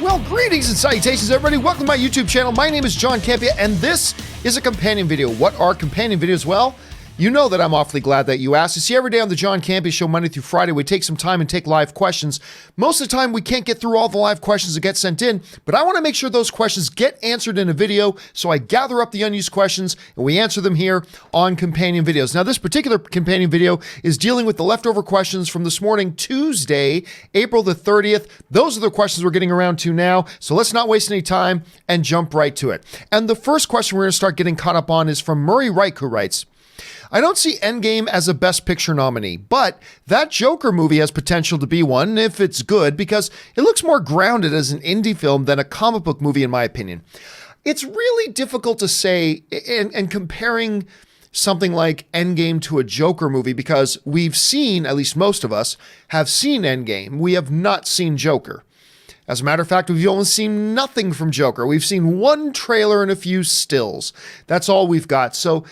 Well, greetings and salutations, everybody. Welcome to my YouTube channel. My name is John Campea, and this is a companion video. What are companion videos? Well, you know that I'm awfully glad that you asked. You see, every day on the John Campea Show, Monday through Friday, we take some time and take live questions. Most of the time, we can't get through all the live questions that get sent in, but I want to make sure those questions get answered in a video, so I gather up the unused questions, and we answer them here on companion videos. Now, this particular companion video is dealing with the leftover questions from this morning, Tuesday, April the 30th. Those are the questions we're getting around to now, so let's not waste any time and jump right to it. And the first question we're going to start getting caught up on is from Murray Reich, who writes, I don't see Endgame as a Best Picture nominee, but that Joker movie has potential to be one if it's good because it looks more grounded as an indie film than a comic book movie, in my opinion. It's really difficult to say and comparing something like Endgame to a Joker movie because we've seen, at least most of us, have seen Endgame. We have not seen Joker. As a matter of fact, we've only seen nothing from Joker. We've seen one trailer and a few stills. That's all we've got. So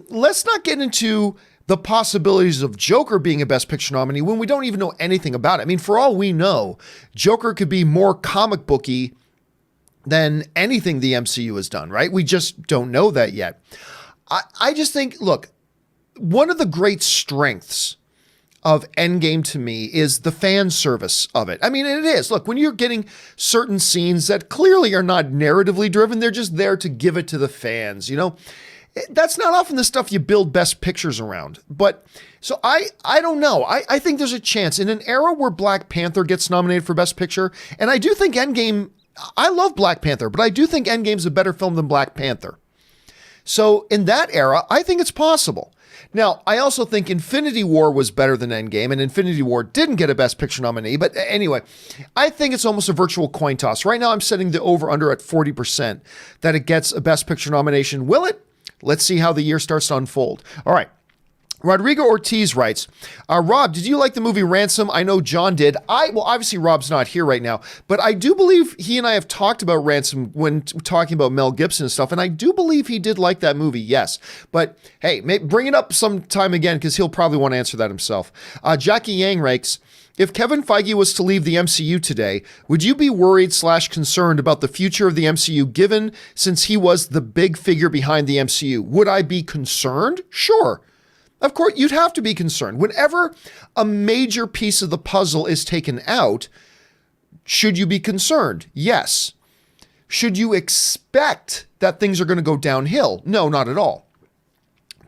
let's not get into the possibilities of Joker being a Best Picture nominee when we don't even know anything about it. I mean, for all we know, Joker could be more comic booky than anything the MCU has done, right? We just don't know that yet. I just think, look, one of the great strengths of Endgame to me is the fan service of it. I mean, it is. Look, when you're getting certain scenes that clearly are not narratively driven, they're just there to give it to the fans, you know? That's not often the stuff you build best pictures around. But so I don't know. I think there's a chance in an era where Black Panther gets nominated for Best Picture. And I do think Endgame, I love Black Panther, but I do think Endgame's a better film than Black Panther. So in that era, I think it's possible. Now, I also think Infinity War was better than Endgame, and Infinity War didn't get a Best Picture nominee. But anyway, I think it's almost a virtual coin toss. Right now, I'm setting the over-under at 40% that it gets a Best Picture nomination. Will it? Let's see how the year starts to unfold. All right. Rodrigo Ortiz writes, Rob, did you like the movie Ransom? I know John did. Well, obviously Rob's not here right now, but I do believe he and I have talked about Ransom when talking about Mel Gibson and stuff, and I do believe he did like that movie, yes. But hey, bring it up sometime again because he'll probably want to answer that himself. Jackie Yang writes, if Kevin Feige was to leave the MCU today, would you be worried / concerned about the future of the MCU given since he was the big figure behind the MCU? Would I be concerned? Sure. Of course, you'd have to be concerned. Whenever a major piece of the puzzle is taken out, should you be concerned? Yes. Should you expect that things are going to go downhill? No, not at all.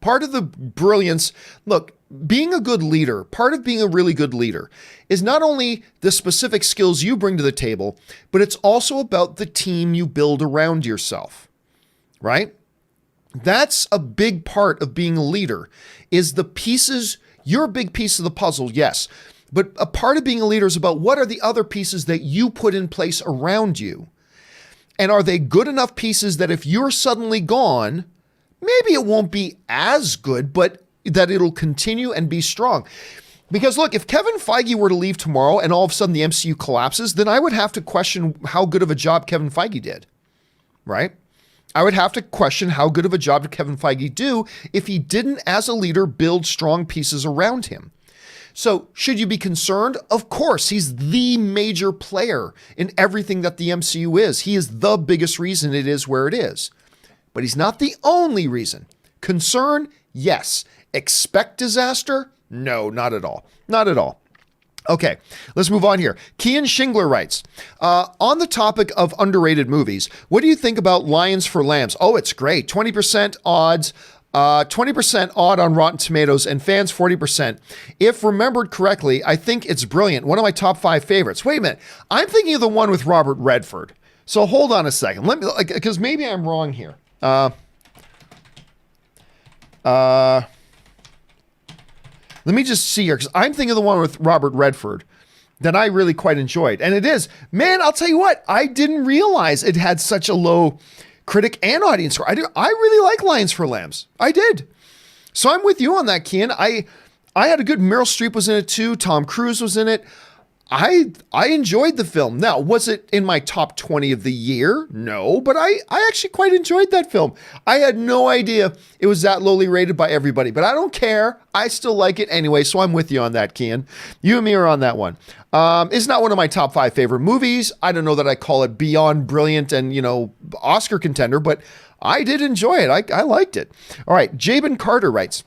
Part of the brilliance, look, being a good leader, part of being a really good leader is not only the specific skills you bring to the table, but it's also about the team you build around yourself, right? That's a big part of being a leader is the pieces. You're a big piece of the puzzle, yes. But a part of being a leader is about what are the other pieces that you put in place around you? And are they good enough pieces that if you're suddenly gone, maybe it won't be as good, but that it'll continue and be strong? Because look, if Kevin Feige were to leave tomorrow and all of a sudden the MCU collapses, then I would have to question how good of a job Kevin Feige did, right? I would have to question how good of a job did Kevin Feige do if he didn't, as a leader, build strong pieces around him. So should you be concerned? Of course, he's the major player in everything that the MCU is. He is the biggest reason it is where it is. But he's not the only reason. Concern? Yes. Expect disaster? No, not at all. Not at all. Okay, let's move on here. Kian Shingler writes, on the topic of underrated movies, what do you think about Lions for Lambs? Oh, it's great. 20% odds, 20% odd on Rotten Tomatoes, and fans 40%. If remembered correctly, I think it's brilliant. One of my top 5 favorites. Wait a minute. I'm thinking of the one with Robert Redford. So hold on a second. Let me, because maybe I'm wrong here. Let me just see here, because I'm thinking of the one with Robert Redford that I really quite enjoyed. And it is, man, I'll tell you what, I didn't realize it had such a low critic and audience score. I really like Lions for Lambs. I did. So I'm with you on that, Kian. I had a good, Meryl Streep was in it too. Tom Cruise was in it. I enjoyed the film. Now, was it in my top 20 of the year? No, but I actually quite enjoyed that film. I had no idea it was that lowly rated by everybody, but I don't care. I still like it anyway, so I'm with you on that, Kian. You and me are on that one. It's not one of my top 5 favorite movies. I don't know that I call it beyond brilliant and, Oscar contender, but I did enjoy it. I liked it. All right, Jabin Carter writes,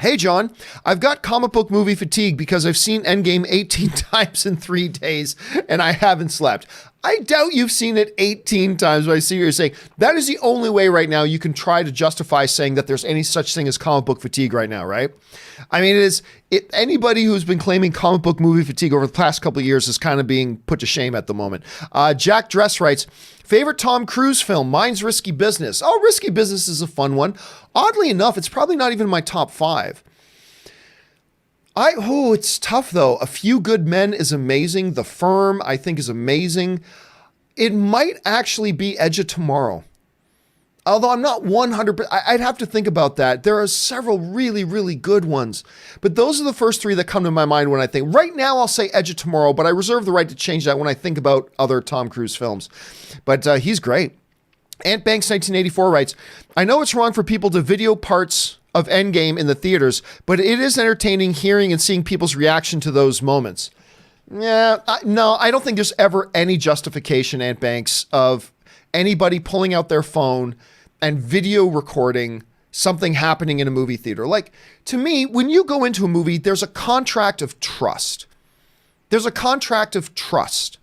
"Hey, John, I've got comic book movie fatigue because I've seen Endgame 18 times in 3 days and I haven't slept." I doubt you've seen it 18 times, but I see what you're saying. That is the only way right now you can try to justify saying that there's any such thing as comic book fatigue right now, right? I mean, anybody who's been claiming comic book movie fatigue over the past couple of years is kind of being put to shame at the moment. Jack Dress writes, "Favorite Tom Cruise film? Mine's Risky Business." Oh, Risky Business is a fun one. Oddly enough, it's probably not even in my top 5. It's tough though. A Few Good Men is amazing. The Firm, I think, is amazing. It might actually be Edge of Tomorrow. Although I'm not 100%, I'd have to think about that. There are several really, really good ones. But those are the first 3 that come to my mind when I think. Right now, I'll say Edge of Tomorrow, but I reserve the right to change that when I think about other Tom Cruise films. But he's great. Ant Banks 1984 writes, "I know it's wrong for people to video parts of Endgame in the theaters, but it is entertaining hearing and seeing people's reaction to those moments." Yeah, no, I don't think there's ever any justification, Ant Banks, of anybody pulling out their phone and video recording something happening in a movie theater. Like, to me, when you go into a movie, there's a contract of trust. There's a contract of trust.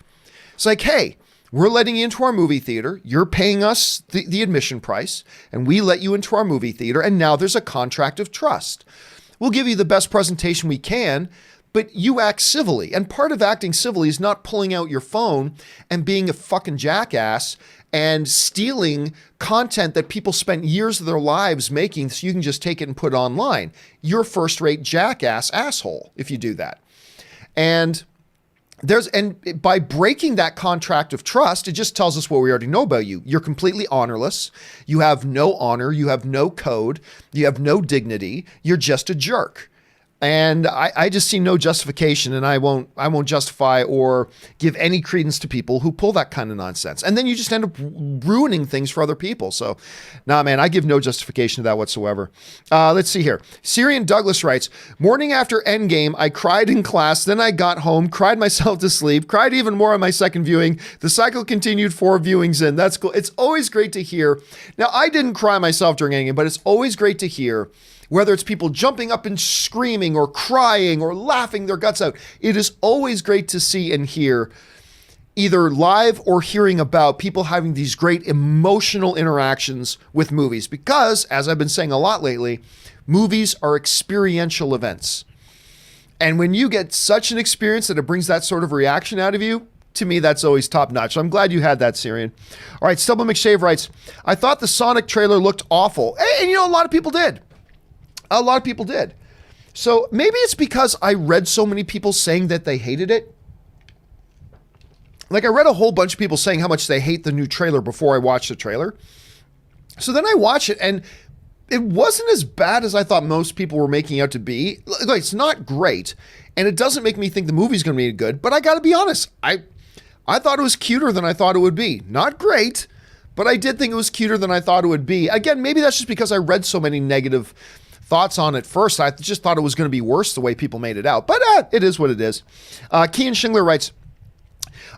It's like, hey, we're letting you into our movie theater. You're paying us the admission price, and we let you into our movie theater, and now there's a contract of trust. We'll give you the best presentation we can, but you act civilly. And part of acting civilly is not pulling out your phone and being a fucking jackass and stealing content that people spent years of their lives making so you can just take it and put it online. You're a first-rate jackass asshole if you do that. And by breaking that contract of trust, it just tells us what we already know about you. You're completely honorless. You have no honor. You have no code. You have no dignity. You're just a jerk. And I just see no justification, and I won't justify or give any credence to people who pull that kind of nonsense. And then you just end up ruining things for other people. So, nah, man, I give no justification to that whatsoever. Let's see here. Syrian Douglas writes, "Morning after Endgame, I cried in class, then I got home, cried myself to sleep, cried even more on my second viewing. The cycle continued 4 viewings in." That's cool. It's always great to hear. Now, I didn't cry myself during Endgame, but it's always great to hear, whether it's people jumping up and screaming or crying or laughing their guts out. It is always great to see and hear, either live or hearing about people having these great emotional interactions with movies. Because, as I've been saying a lot lately, movies are experiential events. And when you get such an experience that it brings that sort of reaction out of you, to me, that's always top notch. So I'm glad you had that, Syrian. All right, Stubble McShave writes, "I thought the Sonic trailer looked awful." And a lot of people did. A lot of people did. So maybe it's because I read so many people saying that they hated it. Like, I read a whole bunch of people saying how much they hate the new trailer before I watched the trailer. So then I watched it, and it wasn't as bad as I thought most people were making out to be. Like, it's not great, and it doesn't make me think the movie's going to be good, but I got to be honest. I thought it was cuter than I thought it would be. Not great, but I did think it was cuter than I thought it would be. Again, maybe that's just because I read so many negative thoughts on it first. I just thought it was going to be worse the way people made it out. But it is what it is. Kian Schingler writes,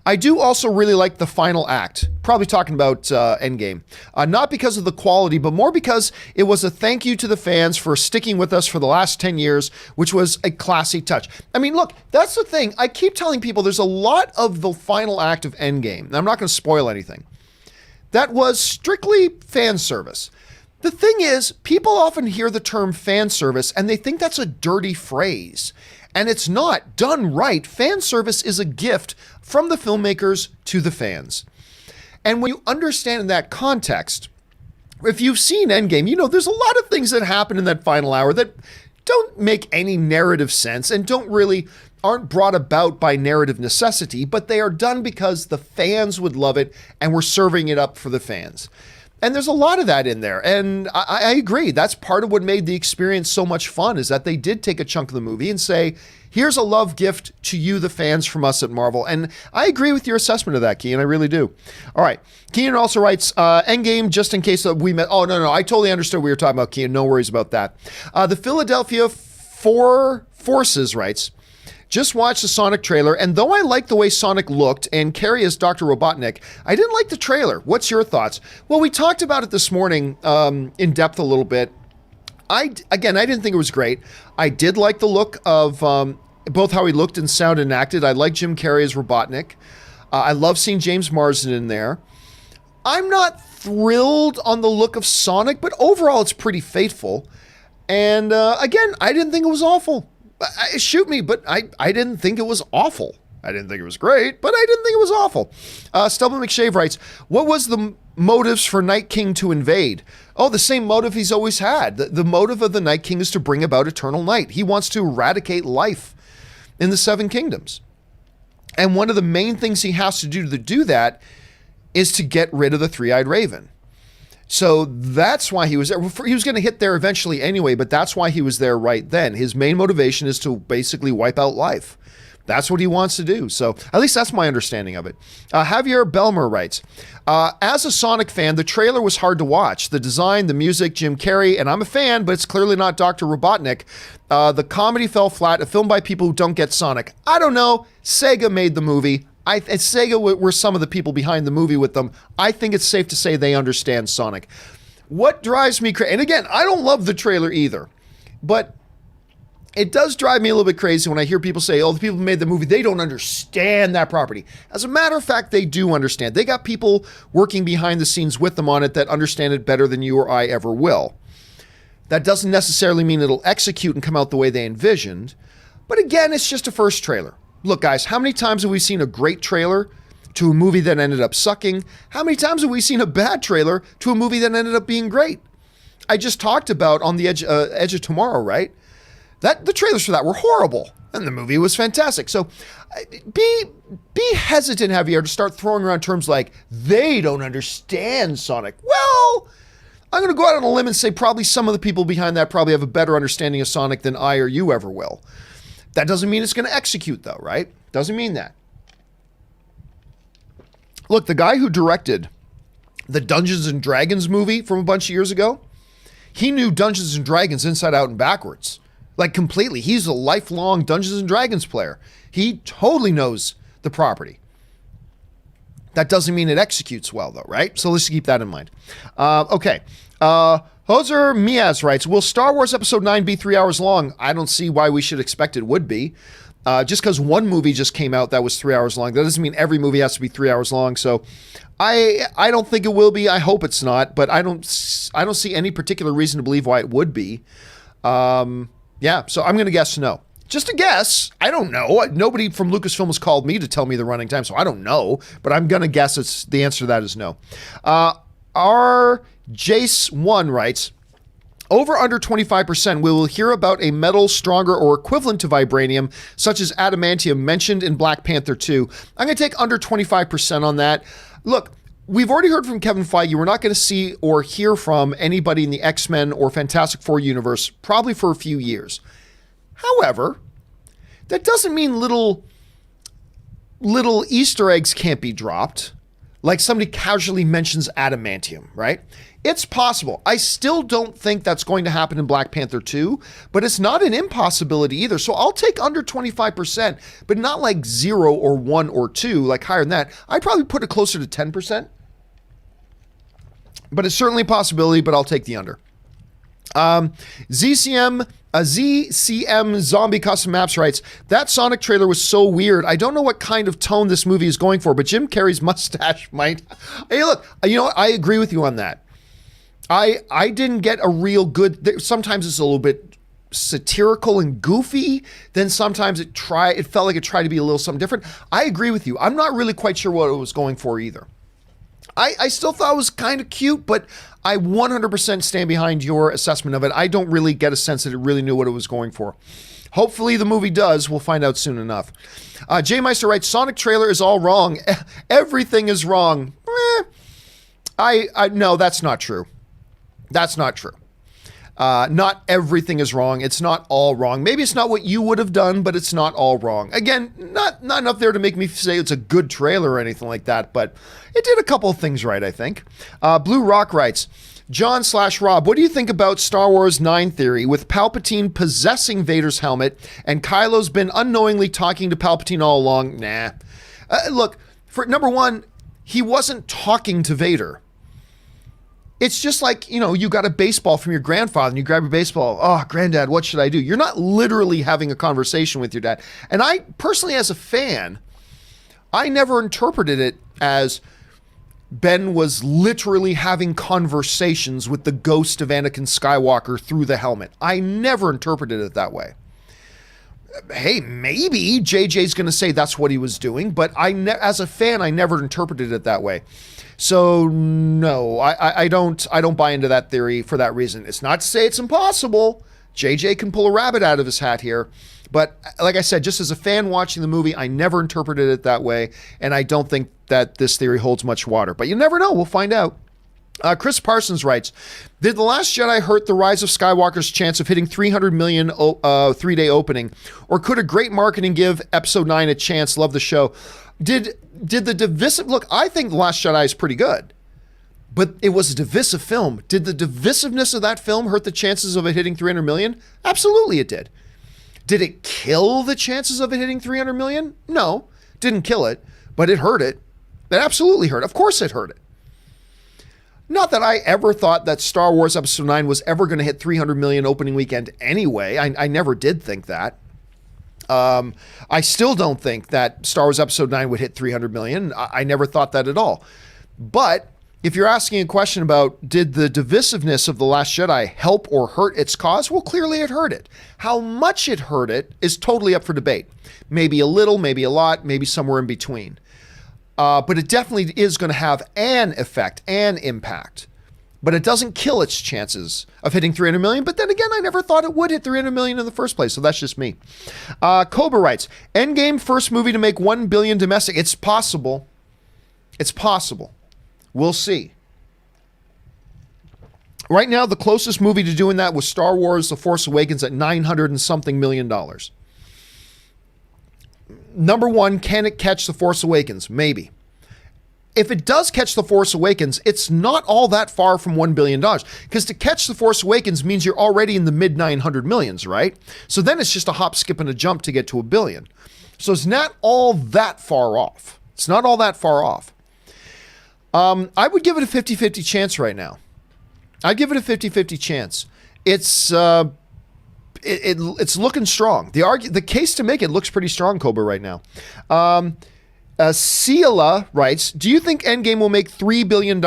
"I do also really like the final act." Probably talking about Endgame. "Not because of the quality, but more because it was a thank you to the fans for sticking with us for the last 10 years, which was a classy touch." I mean, look, that's the thing. I keep telling people there's a lot of the final act of Endgame, and I'm not going to spoil anything, that was strictly fan service. The thing is, people often hear the term fan service and they think that's a dirty phrase. And it's not. Done right, fan service is a gift from the filmmakers to the fans. And when you understand in that context, if you've seen Endgame, there's a lot of things that happen in that final hour that don't make any narrative sense and aren't brought about by narrative necessity, but they are done because the fans would love it and we're serving it up for the fans. And there's a lot of that in there. And I agree. That's part of what made the experience so much fun, is that they did take a chunk of the movie and say, here's a love gift to you, the fans, from us at Marvel. And I agree with your assessment of that, Kean. I really do. All right. Kean also writes, Endgame, just in case we met. Oh, no. I totally understood what you were talking about, Kean. No worries about that. The Philadelphia Forces writes, just watched the Sonic trailer, and though I liked the way Sonic looked and Carrey as Dr. Robotnik, I didn't like the trailer. What's your thoughts? Well, we talked about it this morning in depth a little bit. I didn't think it was great. I did like the look of both how he looked and sounded and acted. I like Jim Carrey as Robotnik. I love seeing James Marsden in there. I'm not thrilled on the look of Sonic, but overall it's pretty faithful. And again, I didn't think it was awful. Shoot me, but I didn't think it was awful. I didn't think it was great, but I didn't think it was awful. Stubble McShave writes, what was the motives for Night King to invade? Oh, the same motive he's always had. The motive of the Night King is to bring about eternal night. He wants to eradicate life in the Seven Kingdoms. And one of the main things he has to do that is to get rid of the Three-Eyed Raven. So that's why he was there. He was going to hit there eventually anyway, but that's why he was there right then. His main motivation is to basically wipe out life. That's what he wants to do. So at least that's my understanding of it. Javier Belmer writes, as a Sonic fan, the trailer was hard to watch. The design, the music, Jim Carrey, and I'm a fan, but it's clearly not Dr. Robotnik. The comedy fell flat, a film by people who don't get Sonic. I don't know. Sega made the movie. Sega were some of the people behind the movie with them. I think it's safe to say they understand Sonic. What drives me crazy, and again, I don't love the trailer either, but it does drive me a little bit crazy when I hear people say, oh, the people who made the movie, they don't understand that property. As a matter of fact, they do understand. They got people working behind the scenes with them on it that understand it better than you or I ever will. That doesn't necessarily mean it'll execute and come out the way they envisioned, but again, it's just a first trailer. Look, guys, how many times have we seen a great trailer to a movie that ended up sucking? How many times have we seen a bad trailer to a movie that ended up being great? I just talked about On the Edge of Tomorrow, right? The trailers for that were horrible, and the movie was fantastic. So be hesitant, Javier, to start throwing around terms like, they don't understand Sonic. Well, I'm going to go out on a limb and say probably some of the people behind that probably have a better understanding of Sonic than I or you ever will. That doesn't mean it's going to execute, though, right? Doesn't mean that. Look, the guy who directed the Dungeons and Dragons movie from a bunch of years ago, he knew Dungeons and Dragons inside out and backwards. Like, completely. He's a lifelong Dungeons and Dragons player. He totally knows the property. That doesn't mean it executes well, though, right? So let's keep that in mind. Okay. Hoser Miaz writes, will Star Wars Episode 9 be 3 hours long? I don't see why we should expect it would be. Just because one movie just came out that was 3 hours long, that doesn't mean every movie has to be 3 hours long. So I don't think it will be. I hope it's not, but I don't see any particular reason to believe why it would be. Yeah, so I'm going to guess no. Just a guess. I don't know. Nobody from Lucasfilm has called me to tell me the running time, so I don't know. But I'm going to guess the answer to that is no. Our Jace1 writes, over under 25%, we will hear about a metal stronger or equivalent to vibranium, such as adamantium mentioned in Black Panther 2. I'm going to take under 25% on that. Look, we've already heard from Kevin Feige. We're not going to see or hear from anybody in the X-Men or Fantastic Four universe probably for a few years. However, that doesn't mean little Easter eggs can't be dropped. Like somebody casually mentions adamantium, right? It's possible. I still don't think that's going to happen in Black Panther 2, but it's not an impossibility either. So I'll take under 25%, but not like 0 or 1 or 2, like higher than that. I'd probably put it closer to 10%. But it's certainly a possibility, but I'll take the under. ZCM Zombie Custom Maps writes, that Sonic trailer was so weird. I don't know what kind of tone this movie is going for, but Jim Carrey's mustache might. Hey, look, you know what? I agree with you on that. I didn't get a real good. Sometimes it's a little bit satirical and goofy. Then sometimes it felt like it tried to be a little something different. I agree with you. I'm not really quite sure what it was going for either. I still thought it was kind of cute, but I 100% stand behind your assessment of it. I don't really get a sense that it really knew what it was going for. Hopefully the movie does. We'll find out soon enough. Jay Meister writes, Sonic trailer is all wrong. Everything is wrong. No, that's not true. That's not true. Not everything is wrong. It's not all wrong. Maybe it's not what you would have done, but it's not all wrong. Again, not enough there to make me say it's a good trailer or anything like that, but it did a couple of things right, I think. Blue Rock writes, John/Rob, what do you think about Star Wars 9 theory with Palpatine possessing Vader's helmet and Kylo's been unknowingly talking to Palpatine all along? Nah. Look, for number one, he wasn't talking to Vader. It's just like, you got a baseball from your grandfather and you grab your baseball. Oh, granddad, what should I do? You're not literally having a conversation with your dad. And I personally, as a fan, I never interpreted it as Ben was literally having conversations with the ghost of Anakin Skywalker through the helmet. I never interpreted it that way. Hey, maybe JJ's going to say that's what he was doing, but as a fan, I never interpreted it that way. So no, I don't buy into that theory for that reason. It's not to say it's impossible. JJ can pull a rabbit out of his hat here. But like I said, just as a fan watching the movie, I never interpreted it that way. And I don't think that this theory holds much water. But you never know. We'll find out. Chris Parsons writes, did The Last Jedi hurt The Rise of Skywalker's chance of hitting 300 million 3-day opening? Or could a great marketing give Episode 9 a chance? Love the show. Did the divisive... Look, I think The Last Jedi is pretty good. But it was a divisive film. Did the divisiveness of that film hurt the chances of it hitting 300 million? Absolutely it did. Did it kill the chances of it hitting 300 million? No, didn't kill it, but it hurt it. It absolutely hurt. Of course it hurt it. Not that I ever thought that Star Wars Episode 9 was ever going to hit 300 million opening weekend anyway. I never did think that. I still don't think that Star Wars Episode 9 would hit 300 million. I never thought that at all. But if you're asking a question about did the divisiveness of The Last Jedi help or hurt its cause? Well, clearly it hurt it. How much it hurt it is totally up for debate. Maybe a little, maybe a lot, maybe somewhere in between. But it definitely is going to have an effect, an impact. But it doesn't kill its chances of hitting 300 million. But then again, I never thought it would hit 300 million in the first place. So that's just me. Cobra writes, Endgame first movie to make 1 billion domestic. It's possible. It's possible. We'll see. Right now, the closest movie to doing that was Star Wars The Force Awakens at $900 and something million. Number one, can it catch The Force Awakens? Maybe. If it does catch The Force Awakens, it's not all that far from $1 billion. Because to catch The Force Awakens means you're already in the mid 900 millions, right? So then it's just a hop, skip, and a jump to get to $1 billion. So it's not all that far off. It's not all that far off. I would give it a 50-50 chance right now. I'd give it a 50-50 chance. It's looking strong. The case to make it looks pretty strong, Cobra, right now. Ciela writes, do you think Endgame will make $3 billion?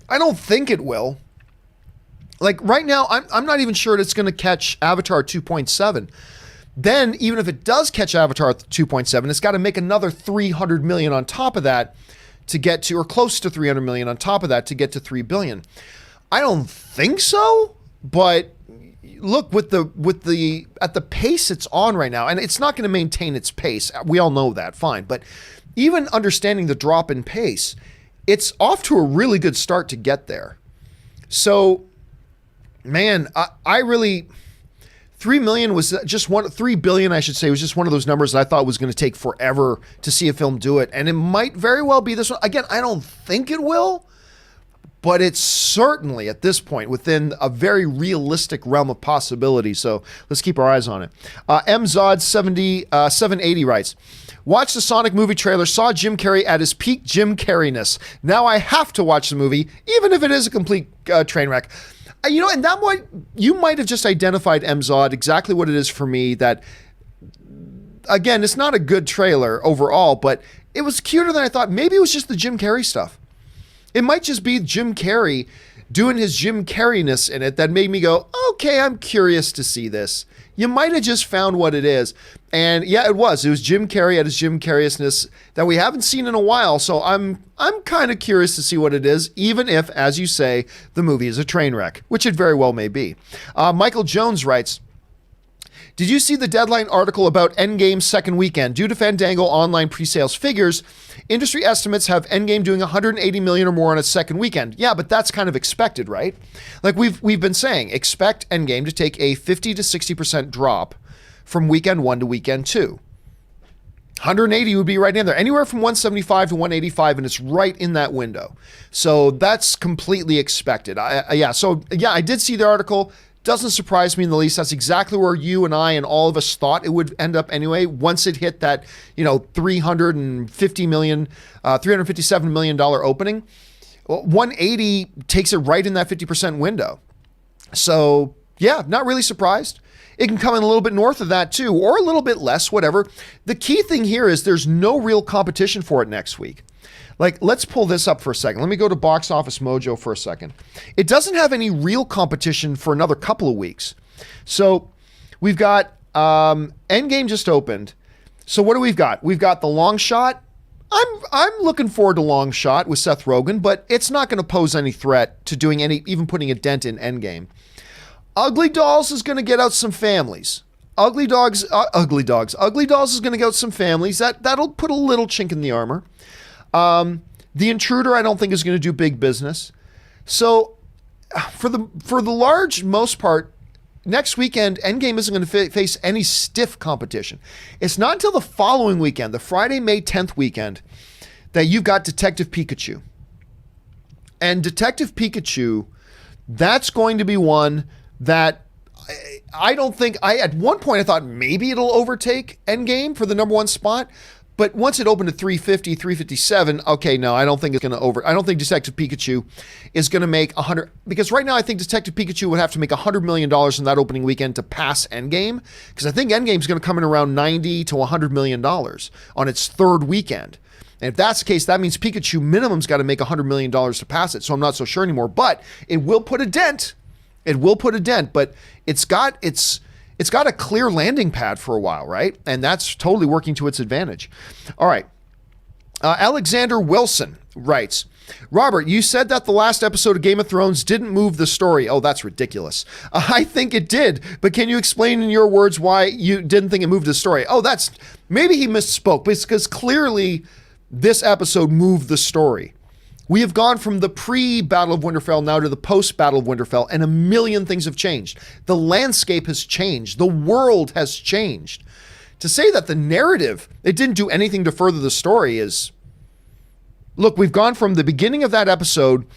I don't think it will. Like right now, I'm not even sure it's going to catch Avatar 2.7. Then, even if it does catch Avatar 2.7, it's got to make another 300 million on top of that to get to, or close to 300 million on top of that to get to 3 billion. I don't think so, but look, at the pace it's on right now, and it's not going to maintain its pace. We all know that, fine. But even understanding the drop in pace, it's off to a really good start to get there. So, man, I really... 3 million was just 3 billion, I should say, was just one of those numbers that I thought was going to take forever to see a film do it. And it might very well be this one. Again, I don't think it will, but it's certainly at this point within a very realistic realm of possibility. So let's keep our eyes on it. MZod780 writes, watched the Sonic movie trailer, saw Jim Carrey at his peak Jim Carreyness. Now I have to watch the movie, even if it is a complete train wreck. And you might have just identified MZod exactly what it is for me. That, again, it's not a good trailer overall, but it was cuter than I thought. Maybe it was just the Jim Carrey stuff. It might just be Jim Carrey doing his Jim Carreyness in it that made me go, okay, I'm curious to see this. You might have just found what it is. And yeah, it was Jim Carrey at his Jim Carreyness that we haven't seen in a while. So I'm kind of curious to see what it is, even if, as you say, the movie is a train wreck, which it very well may be. Michael Jones writes, Did you see the Deadline article about Endgame's second weekend? Due to Fandango online pre-sales figures, industry estimates have Endgame doing 180 million or more on its second weekend. Yeah, but that's kind of expected, right? Like we've been saying, expect Endgame to take a 50 to 60% drop from weekend 1 to weekend 2. 180 would be right in there, anywhere from 175 to 185, and it's right in that window. So that's completely expected. I did see the article. Doesn't surprise me in the least. That's exactly where you and I and all of us thought it would end up anyway. Once it hit that, $357 million opening, 180 takes it right in that 50% window. So yeah, not really surprised. It can come in a little bit north of that too, or a little bit less, whatever. The key thing here is there's no real competition for it next week. Like, let's pull this up for a second. Let me go to Box Office Mojo for a second. It doesn't have any real competition for another couple of weeks. So we've got Endgame just opened. So what do we've got? We've got The Long Shot. I'm looking forward to Long Shot with Seth Rogen, but it's not going to pose any threat to doing even putting a dent in Endgame. Ugly Dolls is going to get out some families. Ugly Dolls is going to get out some families. That'll put a little chink in the armor. The Intruder, I don't think is going to do big business. So for the large most part, next weekend, Endgame isn't going to face any stiff competition. It's not until the following weekend, the Friday, May 10th weekend, that you've got Detective Pikachu. And Detective Pikachu, that's going to be one that I don't think, at one point I thought maybe it'll overtake Endgame for the number one spot, but once it opened at 350, 357, okay, no, I don't think it's going to I don't think Detective Pikachu is going to make 100, because right now I think Detective Pikachu would have to make $100 million in that opening weekend to pass Endgame, because I think Endgame is going to come in around 90 to $100 million on its third weekend. And if that's the case, that means Pikachu minimum's got to make $100 million to pass it, so I'm not so sure anymore, but it will put a dent. It will put a dent, but it's got a clear landing pad for a while, right? And that's totally working to its advantage. All right. Alexander Wilson writes, Robert, you said that the last episode of Game of Thrones didn't move the story. Oh, that's ridiculous. I think it did, but can you explain in your words why you didn't think it moved the story? Oh, maybe he misspoke, because clearly this episode moved the story. We have gone from the pre-Battle of Winterfell now to the post-Battle of Winterfell, and a million things have changed. The landscape has changed. The world has changed. To say that the narrative, it didn't do anything to further the story is... Look, we've gone from the beginning of that episode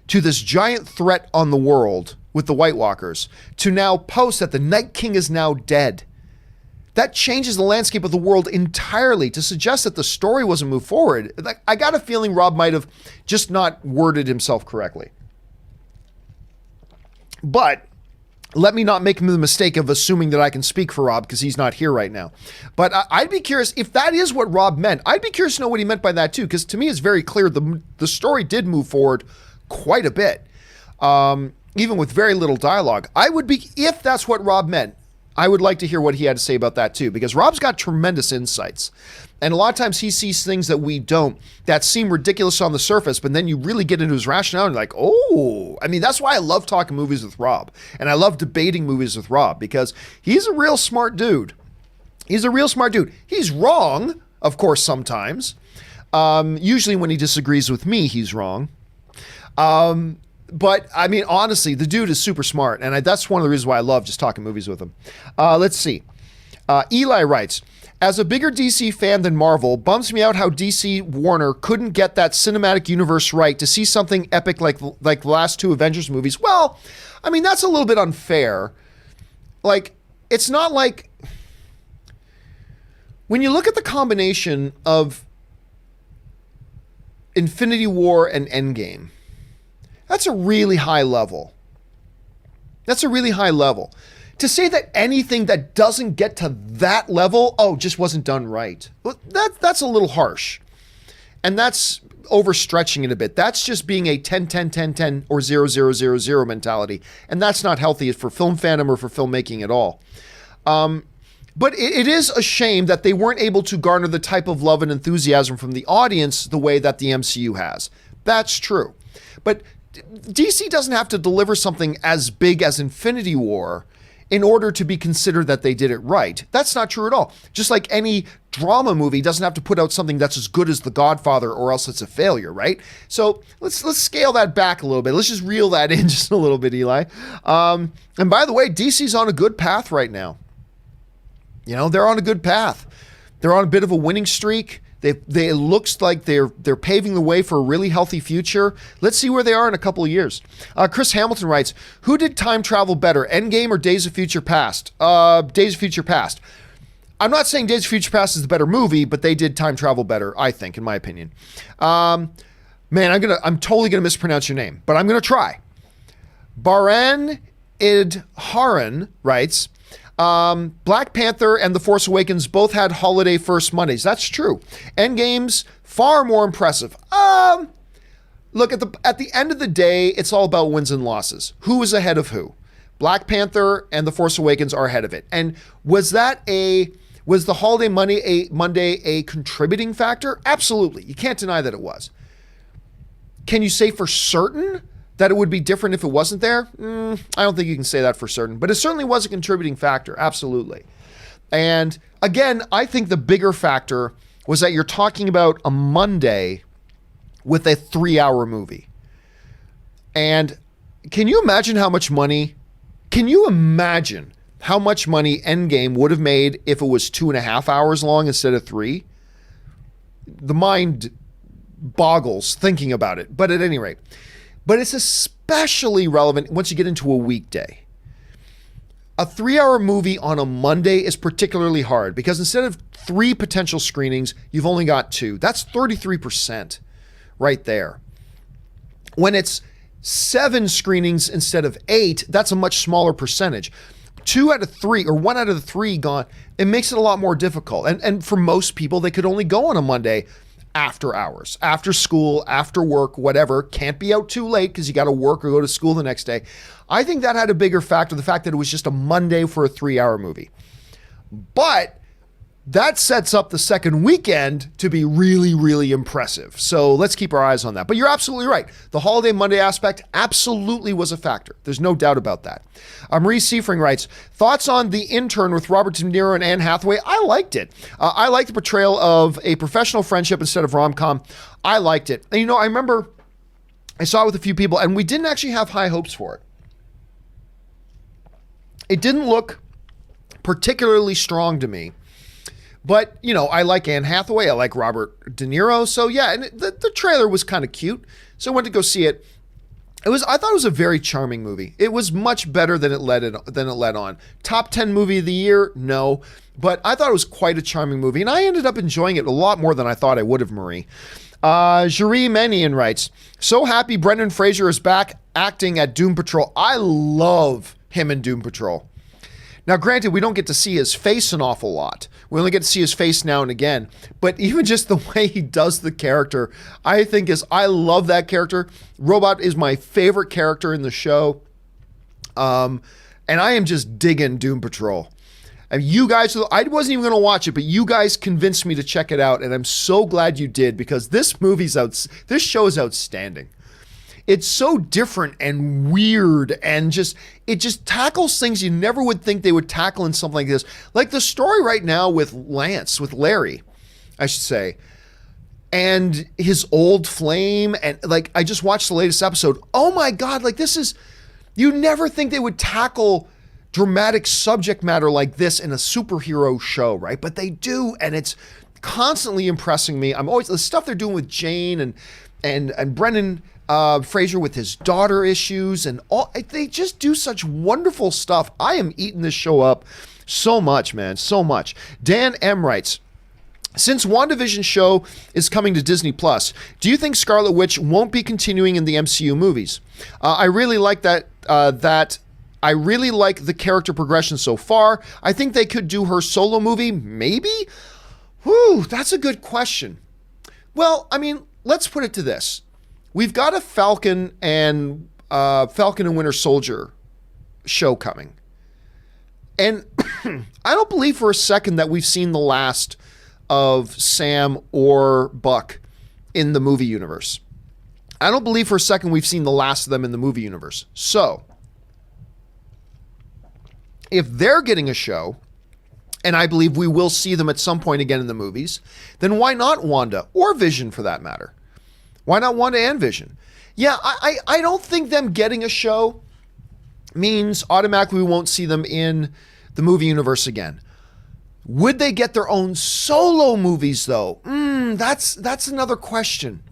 to this giant threat on the world with the White Walkers, to now post that the Night King is now dead. That changes the landscape of the world entirely. To suggest that the story wasn't moved forward, I got a feeling Rob might have just not worded himself correctly. But let me not make the mistake of assuming that I can speak for Rob, because he's not here right now. But I'd be curious, if that is what Rob meant, I'd be curious to know what he meant by that too, because to me it's very clear the story did move forward quite a bit, even with very little dialogue. If that's what Rob meant, I would like to hear what he had to say about that too, because Rob's got tremendous insights. And a lot of times he sees things that we don't, that seem ridiculous on the surface, but then you really get into his rationale and you're like, oh, I mean, that's why I love talking movies with Rob. And I love debating movies with Rob, because he's a real smart dude. He's wrong, of course, sometimes. Usually when he disagrees with me, he's wrong. But I mean, honestly, the dude is super smart, and that's one of the reasons why I love just talking movies with him. Let's see. Eli writes, as a bigger DC fan than Marvel, bums me out how DC Warner couldn't get that cinematic universe right to see something epic like the last two Avengers movies. Well, I mean, that's a little bit unfair. Like, it's not like... When you look at the combination of Infinity War and Endgame, that's a really high level. To say that anything that doesn't get to that level, just wasn't done right. Well, that's a little harsh. And that's overstretching it a bit. That's just being a 10-10-10-10 or 0-0-0-0 mentality. And that's not healthy for film fandom or for filmmaking at all. But it is a shame that they weren't able to garner the type of love and enthusiasm from the audience the way that the MCU has. That's true. But DC doesn't have to deliver something as big as Infinity War in order to be considered that they did it right. That's not true at all. Just like any drama movie doesn't have to put out something that's as good as The Godfather or else it's a failure, right? So let's scale that back a little bit. Let's just reel that in just a little bit, Eli. And by the way, DC's on a good path right now. You know, they're on a good path. They're on a bit of a winning streak. It looks like they're paving the way for a really healthy future. Let's see where they are in a couple of years. Chris Hamilton writes, who did time travel better, Endgame or Days of Future Past? Days of Future Past. I'm not saying Days of Future Past is the better movie, but they did time travel better, I think, in my opinion. Man, I'm totally gonna mispronounce your name, but I'm gonna try. Baran Idharan writes, Black Panther and The Force Awakens both had holiday first Mondays. That's true. Endgame's far more impressive. Look, at the end of the day, it's all about wins and losses. Who is ahead of who? Black Panther and The Force Awakens are ahead of it. And was the holiday Monday a contributing factor? Absolutely. You can't deny that it was. Can you say for certain that it would be different if it wasn't there? I don't think you can say that for certain, but it certainly was a contributing factor. Absolutely. And again, I think the bigger factor was that you're talking about a Monday with a 3-hour movie. And can you imagine how much money Endgame would have made if it was 2.5 hours long instead of 3? The mind boggles thinking about it, but at any rate. But it's especially relevant once you get into a weekday. A 3-hour movie on a Monday is particularly hard because instead of 3 potential screenings, you've only got 2. That's 33% right there. When it's 7 screenings instead of 8, that's a much smaller percentage. 2 out of 3 or 1 out of the 3 gone, it makes it a lot more difficult. And for most people, they could only go on a Monday after hours, after school, after work, whatever. Can't be out too late because you got to work or go to school the next day. I think that had a bigger factor, the fact that it was just a Monday for a 3-hour movie. But that sets up the second weekend to be really, really impressive. So let's keep our eyes on that. But you're absolutely right. The holiday Monday aspect absolutely was a factor. There's no doubt about that. Marie Seifring writes, thoughts on The Intern with Robert De Niro and Anne Hathaway? I liked it. I liked the portrayal of a professional friendship instead of rom-com. I liked it. And I remember I saw it with a few people and we didn't actually have high hopes for it. It didn't look particularly strong to me. But, I like Anne Hathaway. I like Robert De Niro. So, yeah, and the trailer was kind of cute. So I went to go see it. I thought it was a very charming movie. It was much better than it led on. Top 10 movie of the year? No. But I thought it was quite a charming movie. And I ended up enjoying it a lot more than I thought I would have, Marie. Jerry Manian writes, so happy Brendan Fraser is back acting at Doom Patrol. I love him in Doom Patrol. Now, granted, we don't get to see his face an awful lot. We only get to see his face now and again. But even just the way he does the character, I love that character. Robot is my favorite character in the show. And I am just digging Doom Patrol. And you guys, I wasn't even going to watch it, but you guys convinced me to check it out. And I'm so glad you did because this show is outstanding. It's so different and weird and it just tackles things you never would think they would tackle in something like this. Like the story right now with Larry, I should say, and his old flame. And I just watched the latest episode. Oh my God, you never think they would tackle dramatic subject matter like this in a superhero show, right? But they do. And it's constantly impressing me. The stuff they're doing with Jane and Brendan, Fraser with his daughter issues and all, they just do such wonderful stuff. I am eating this show up so much, man, so much. Dan M writes, since WandaVision show is coming to Disney Plus, do you think Scarlet Witch won't be continuing in the MCU movies? I really like I really like the character progression so far. I think they could do her solo movie, maybe? Whew, that's a good question. Well, let's put it to this. We've got a Falcon and Winter Soldier show coming. And I don't believe for a second that we've seen the last of Sam or Buck in the movie universe. I don't believe for a second we've seen the last of them in the movie universe. So, if they're getting a show, and I believe we will see them at some point again in the movies, then why not Wanda or Vision for that matter? Why not Wanda and Vision? Yeah, I don't think them getting a show means automatically we won't see them in the movie universe again. Would they get their own solo movies though? That's another question.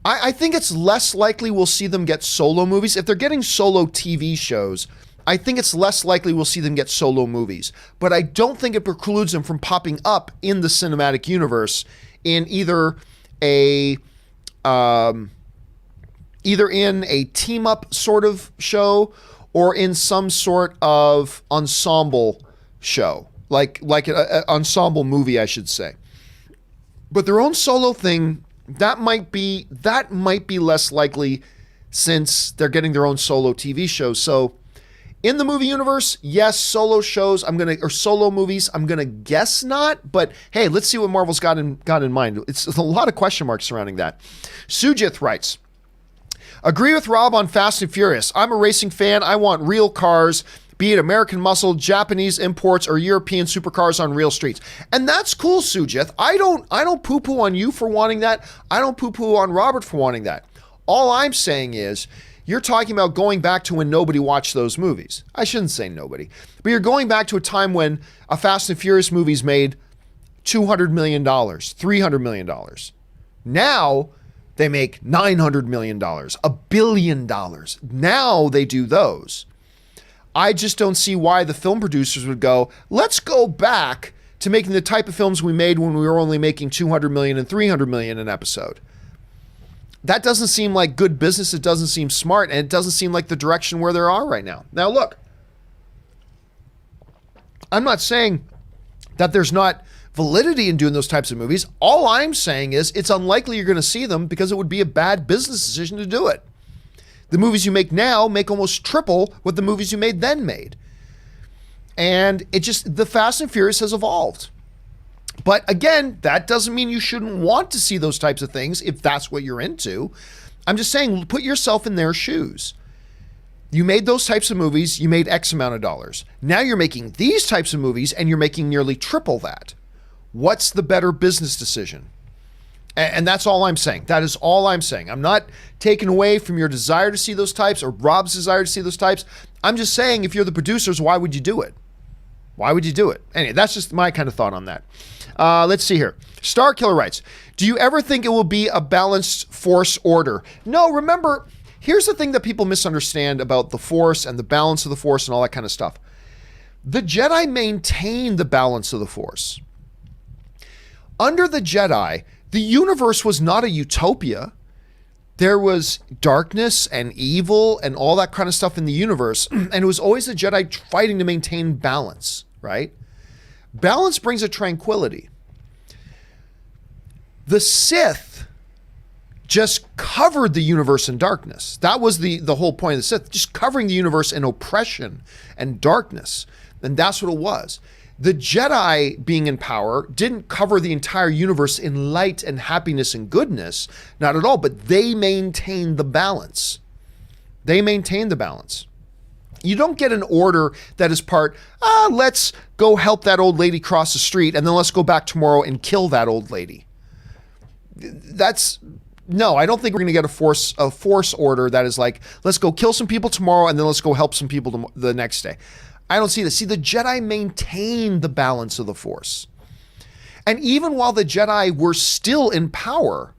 I think it's less likely we'll see them get solo movies. If they're getting solo TV shows, I think it's less likely we'll see them get solo movies. But I don't think it precludes them from popping up in the cinematic universe in either in a team-up sort of show or in some sort of ensemble show, like an ensemble movie, I should say. But their own solo thing, that might be less likely since they're getting their own solo TV shows. So in the movie universe, yes, solo movies, I'm gonna guess not, but hey, let's see what Marvel's got in mind. It's a lot of question marks surrounding that. Sujith writes, agree with Rob on Fast and Furious. I'm a racing fan. I want real cars, be it American muscle, Japanese imports, or European supercars on real streets. And that's cool, Sujith. I don't poo-poo on you for wanting that. I don't poo-poo on Robert for wanting that. All I'm saying is, you're talking about going back to when nobody watched those movies. I shouldn't say nobody, but you're going back to a time when a Fast and Furious movie's made $200 million, $300 million. Now they make $900 million, $1 billion. Now they do those. I just don't see why the film producers would go, let's go back to making the type of films we made when we were only making $200 million and $300 million an episode. That doesn't seem like good business. It doesn't seem smart, and it doesn't seem like the direction where they are right now. Now, look, I'm not saying that there's not validity in doing those types of movies. All I'm saying is it's unlikely you're going to see them because it would be a bad business decision to do it. The movies you make now make almost triple what the movies you made then made. And the Fast and Furious has evolved. But again, that doesn't mean you shouldn't want to see those types of things if that's what you're into. I'm just saying, put yourself in their shoes. You made those types of movies, you made X amount of dollars. Now you're making these types of movies and you're making nearly triple that. What's the better business decision? And that's all I'm saying. That is all I'm saying. I'm not taking away from your desire to see those types or Rob's desire to see those types. I'm just saying, if you're the producers, why would you do it? Why would you do it? Anyway, that's just my kind of thought on that. Let's see here. Star Killer writes, do you ever think it will be a balanced Force order? No, remember, here's the thing that people misunderstand about the Force and the balance of the Force and all that kind of stuff. The Jedi maintain the balance of the Force. Under the Jedi, the universe was not a utopia. There was darkness and evil and all that kind of stuff in the universe. And it was always the Jedi fighting to maintain balance, right? Balance brings a tranquility. The Sith just covered the universe in darkness. That was the whole point of the Sith, just covering the universe in oppression and darkness. And that's what it was. The Jedi being in power didn't cover the entire universe in light and happiness and goodness, not at all, but they maintained the balance. They maintained the balance. You don't get an order that is part, let's go help that old lady cross the street and then let's go back tomorrow and kill that old lady. No, I don't think we're going to get a force order that is like, let's go kill some people tomorrow and then let's go help some people the next day. I don't see this. See, the Jedi maintained the balance of the Force. And even while the Jedi were still in power,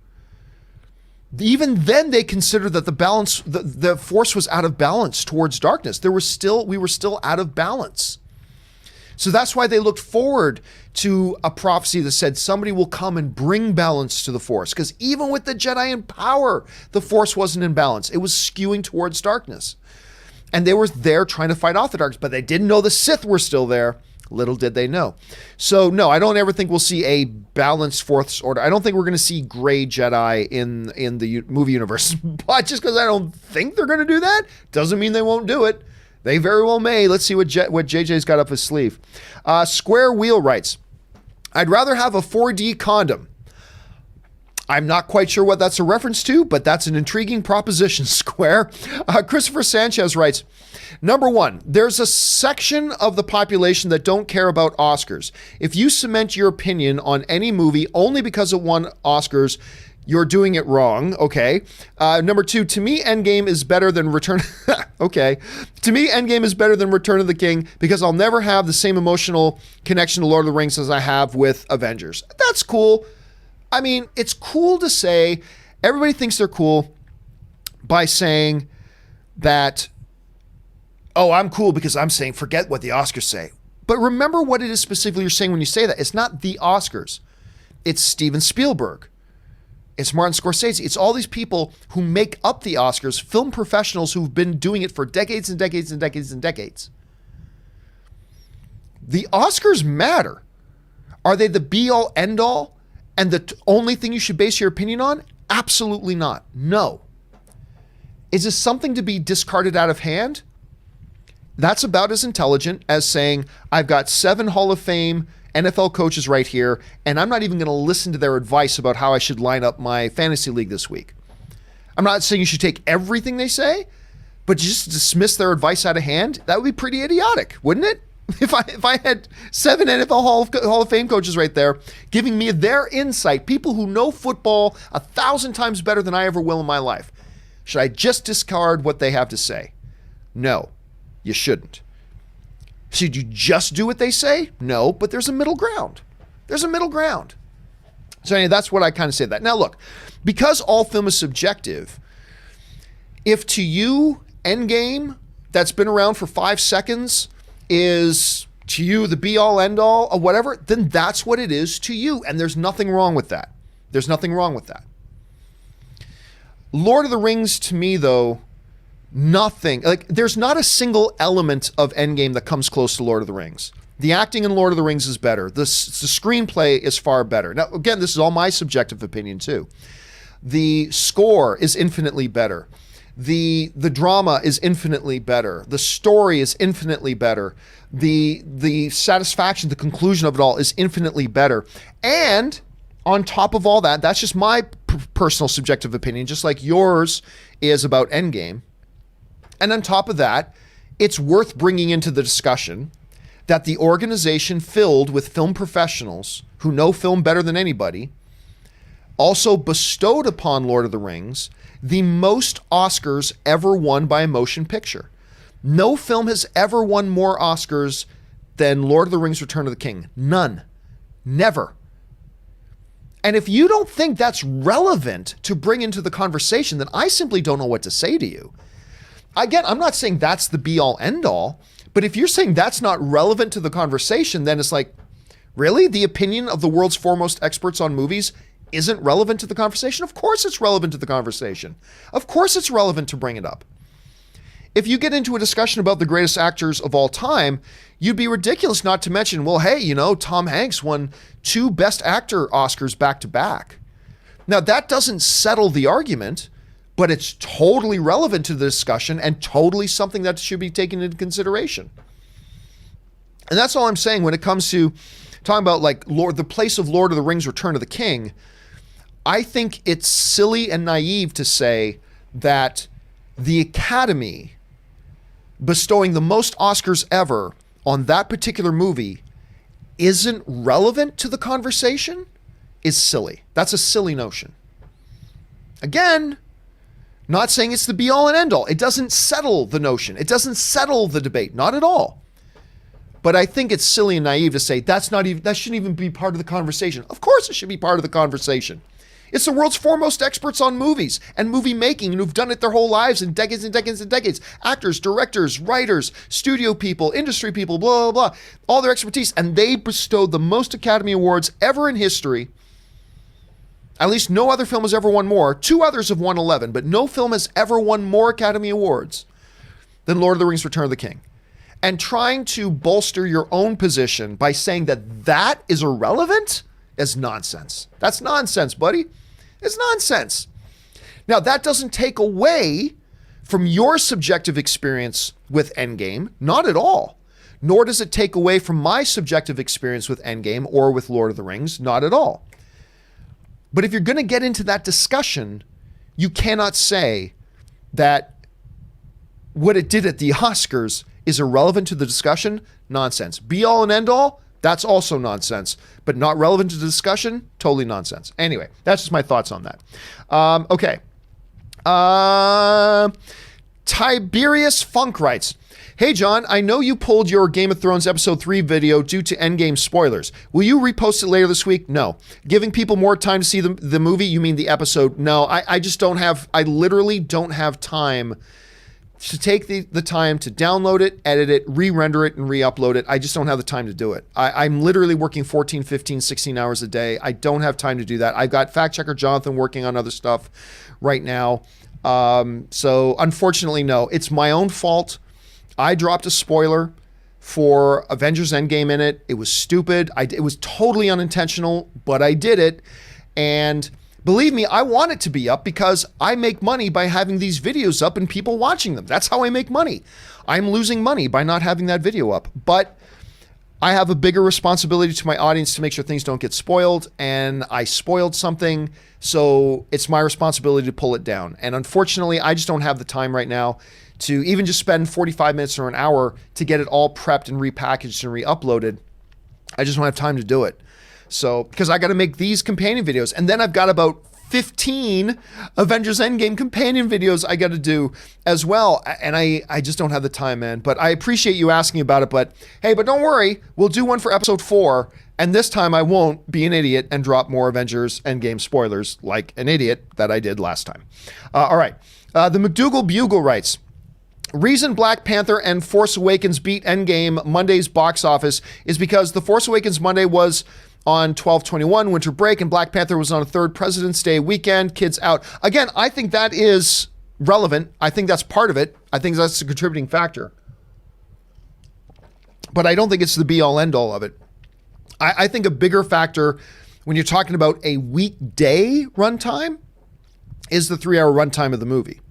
even then they considered that the Force was out of balance towards darkness. We were still out of balance. So that's why they looked forward to a prophecy that said somebody will come and bring balance to the Force. Because even with the Jedi in power, the Force wasn't in balance. It was skewing towards darkness. And they were there trying to fight off the darkness, but they didn't know the Sith were still there. Little did they know. So no, I don't ever think we'll see a balanced Force order. I don't think we're going to see gray Jedi in the movie universe. But just because I don't think they're going to do that doesn't mean they won't do it. They very well may. Let's see what JJ's got up his sleeve. Square Wheel writes, I'd rather have a 4D condom. I'm not quite sure what that's a reference to, but that's an intriguing proposition, Square. Christopher Sanchez writes, number one, there's a section of the population that don't care about Oscars. If you cement your opinion on any movie only because it won Oscars, you're doing it wrong. Okay. Number two, to me, Endgame is better than Return. Okay. To me, Endgame is better than Return of the King because I'll never have the same emotional connection to Lord of the Rings as I have with Avengers. That's cool. I mean, it's cool to say, everybody thinks they're cool by saying that, oh, I'm cool because I'm saying forget what the Oscars say. But remember what it is specifically you're saying when you say that. It's not the Oscars. It's Steven Spielberg. It's Martin Scorsese. It's all these people who make up the Oscars, film professionals who've been doing it for decades and decades and decades and decades. The Oscars matter. Are they the be-all, end-all? And the only thing you should base your opinion on? Absolutely not. No. Is this something to be discarded out of hand? That's about as intelligent as saying, I've got 7 Hall of Fame NFL coaches right here, and I'm not even going to listen to their advice about how I should line up my fantasy league this week. I'm not saying you should take everything they say, but just dismiss their advice out of hand, that would be pretty idiotic, wouldn't it? If I had 7 NFL Hall of Fame coaches right there giving me their insight, people who know football 1,000 times better than I ever will in my life, should I just discard what they have to say? No, you shouldn't. Should you just do what they say? No, but there's a middle ground. There's a middle ground. So anyway, that's what I kind of say that. Now look, because all film is subjective, if to you Endgame, that's been around for 5 seconds, is to you the be-all, end-all, or whatever, then that's what it is to you. And there's nothing wrong with that. There's nothing wrong with that. Lord of the Rings, to me, though, nothing. Like, there's not a single element of Endgame that comes close to Lord of the Rings. The acting in Lord of the Rings is better. The screenplay is far better. Now, again, this is all my subjective opinion, too. The score is infinitely better. The drama is infinitely better. The story is infinitely better. The satisfaction, the conclusion of it all is infinitely better. And on top of all that, that's just my personal subjective opinion, just like yours is about Endgame. And on top of that, it's worth bringing into the discussion that the organization filled with film professionals who know film better than anybody also bestowed upon Lord of the Rings the most Oscars ever won by a motion picture. No film has ever won more Oscars than Lord of the Rings: Return of the King. None. Never. And if you don't think that's relevant to bring into the conversation, then I simply don't know what to say to you. Again, I'm not saying that's the be-all, end-all, but if you're saying that's not relevant to the conversation, then it's like, really? The opinion of the world's foremost experts on movies isn't relevant to the conversation? Of course it's relevant to the conversation. Of course it's relevant to bring it up. If you get into a discussion about the greatest actors of all time, you'd be ridiculous not to mention, well, hey, you know, Tom Hanks won 2 Best Actor Oscars back to back. Now, that doesn't settle the argument, but it's totally relevant to the discussion and totally something that should be taken into consideration. And that's all I'm saying when it comes to talking about like the place of Lord of the Rings: Return of the King. I think it's silly and naive to say that the Academy bestowing the most Oscars ever on that particular movie isn't relevant to the conversation is silly. That's a silly notion. Again, not saying it's the be-all and end-all. It doesn't settle the notion. It doesn't settle the debate. Not at all. But I think it's silly and naive to say that shouldn't even be part of the conversation. Of course it should be part of the conversation. It's the world's foremost experts on movies and movie making and who've done it their whole lives in decades and decades and decades. Actors, directors, writers, studio people, industry people, blah, blah, blah. All their expertise. And they bestowed the most Academy Awards ever in history. At least no other film has ever won more. 2 others have won 11, but no film has ever won more Academy Awards than Lord of the Rings: Return of the King. And trying to bolster your own position by saying that that is irrelevant is nonsense. That's nonsense, buddy. It's nonsense. Now, that doesn't take away from your subjective experience with Endgame, not at all. Nor does it take away from my subjective experience with Endgame or with Lord of the Rings, not at all. But if you're going to get into that discussion, you cannot say that what it did at the Oscars is irrelevant to the discussion. Nonsense. Be all and end all, that's also nonsense. But not relevant to the discussion, totally nonsense. Anyway, that's just my thoughts on that. Okay. Tiberius Funk writes, "Hey John, I know you pulled your Game of Thrones episode 3 video due to Endgame spoilers. Will you repost it later this week? No. Giving people more time to see the movie, you mean the episode? No, I just don't have, I literally don't have time to take the time to download it, edit it, re-render it, and re-upload it. I just don't have the time to do it. I'm literally working 14, 15, 16 hours a day. I don't have time to do that. I've got fact checker Jonathan working on other stuff right now. So unfortunately, no. It's my own fault. I dropped a spoiler for Avengers Endgame in it. It was stupid. It was totally unintentional, but I did it. And believe me, I want it to be up because I make money by having these videos up and people watching them. That's how I make money. I'm losing money by not having that video up. But I have a bigger responsibility to my audience to make sure things don't get spoiled, and I spoiled something, so it's my responsibility to pull it down. And unfortunately, I just don't have the time right now to even just spend 45 minutes or an hour to get it all prepped and repackaged and re-uploaded. I just don't have time to do it. So, because I got to make these companion videos, and then I've got about 15 Avengers Endgame companion videos I got to do as well. And I just don't have the time, man. But I appreciate you asking about it. But hey, but don't worry. We'll do one for episode 4. And this time I won't be an idiot and drop more Avengers Endgame spoilers like an idiot that I did last time. All right. The McDougal Bugle writes, "Reason Black Panther and Force Awakens beat Endgame Monday's box office is because The Force Awakens Monday was on 12/21 winter break and Black Panther was on a third President's Day weekend, kids out." Again, I think that is relevant. I think that's part of it. I think that's a contributing factor. But I don't think it's the be-all end-all of it. I think a bigger factor when you're talking about a weekday runtime is the 3-hour runtime of the movie.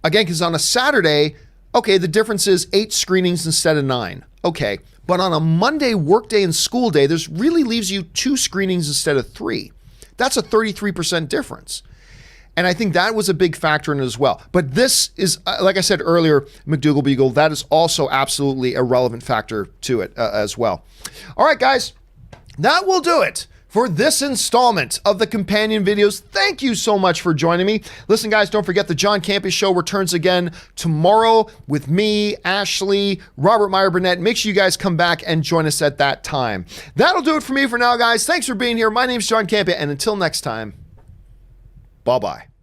Again, because on a Saturday, okay, the difference is 8 screenings instead of 9. Okay, but on a Monday workday and school day, there's really leaves you 2 screenings instead of 3. That's a 33% difference. And I think that was a big factor in it as well. But this is, like I said earlier, McDougal Beagle, that is also absolutely a relevant factor to it as well. All right, guys, that will do it for this installment of the companion videos. Thank you so much for joining me. Listen, guys, don't forget the John Campea Show returns again tomorrow with me, Ashley, Robert Meyer Burnett. Make sure you guys come back and join us at that time. That'll do it for me for now, guys. Thanks for being here. My name's John Campea, and until next time, bye-bye.